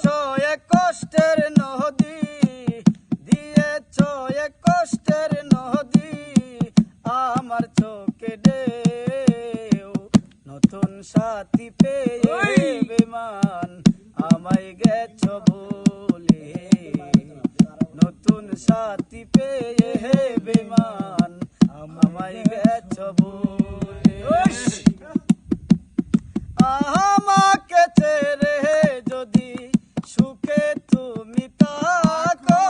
দিয়েছ এক কষ্টের নদী, দিয়েছ এক কষ্টের নদী, আমার চোখে ঢেউ। নতুন সাথী পেয়ে বেমান আমায় গেছ ভুলে, নতুন সাথী পেয়ে বেমান আমায় গেছ ভুলে। আমাকে ছেড়ে যদি সুখে তুমি থাকো,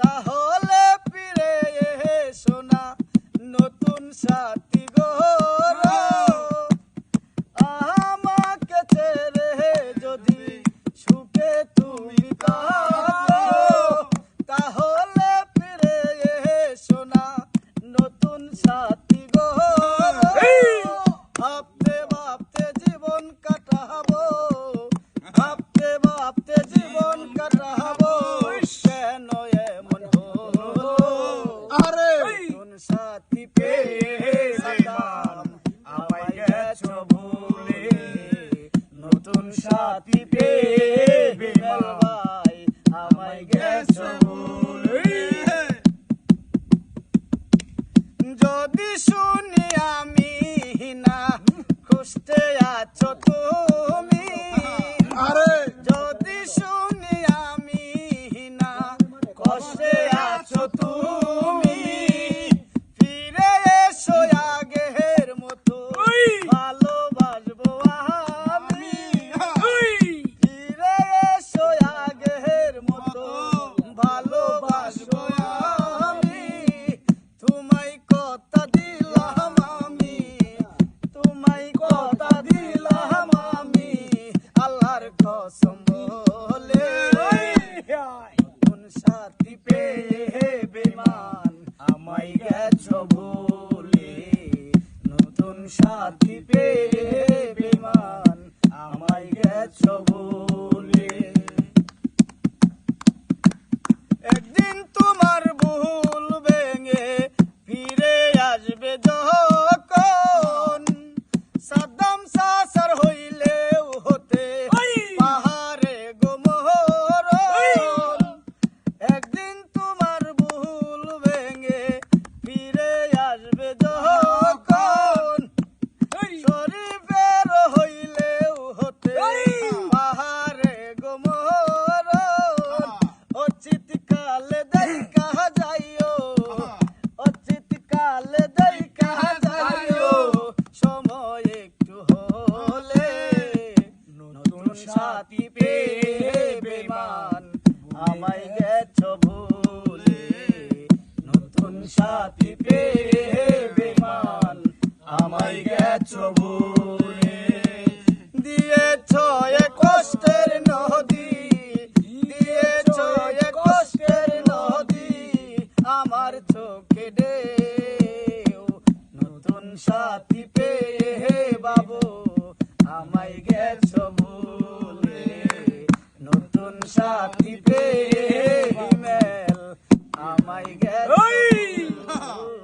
তাহলে ফিরে এসো না নতুন সাথী গো। আমাকে ছেড়ে যদি সুখে তুমি থাকো, তাহলে ফিরে এসো না নতুন সাথী গো। ভাবতে ভাবতে জীবন কাটাবো, ভাবতে ভাবতে জীবন কাটাবো, কেন এমন হলো? নতুন সাথী পেয়ে বেমান আমায় গেছ ভুলে, নতুন সাথী পেয়ে বেমান ভাই আমায় গেছ ভুলে। যদি শুনি আমি না কষ্টে আছো তুমি, যদি শুনি আমি না কষ্টে আছো তুমি, ফিরে এসো আগের মতো ভালোবাসবো আমি। ফিরে এসো আগের মতো ভালোবাসবো আমি। তোমায় কথা দিলাম আমি, তোমায় কথা দিলাম আমি, আল্লাহর কসম বলে। নতুন সাথী পেয়ে বেমান আমায় গেছ ভুলে, নতুন সাথী পেয়ে বেমান আমায় গেছ ভুলে। একদিন তোমার ভুল ভেঙে ফিরে আসবে যখন, সাদ্দাম সাসার হইলেও হতে পাহাড়ে গো মরণ। একদিন তোমার ভুল ভেঙে ফিরে আসবে যখন, শরীফের হইলেও হতে পাহাড়ে গো মরণ। অচিতকালে দেখা যাইও, অচিতকালে দেখা যাইও, সময় একটু হলে। নতুন সাথী পেয়ে বেমান আমায় গেছ ভুলে, নতুন সাথী পেয়ে বেমান আমায় গেছ ভুলে। দিয়েছ এক কষ্টের নদী, দিয়েছ এক কষ্টের নদী, আমার চোখে ঢেউ। নতুন সাথী পেয়ে বাবু আমায় গেছ ভুলে, নতুন সাথী পেয়ে হিমেল আমায় গেছ ভুলে।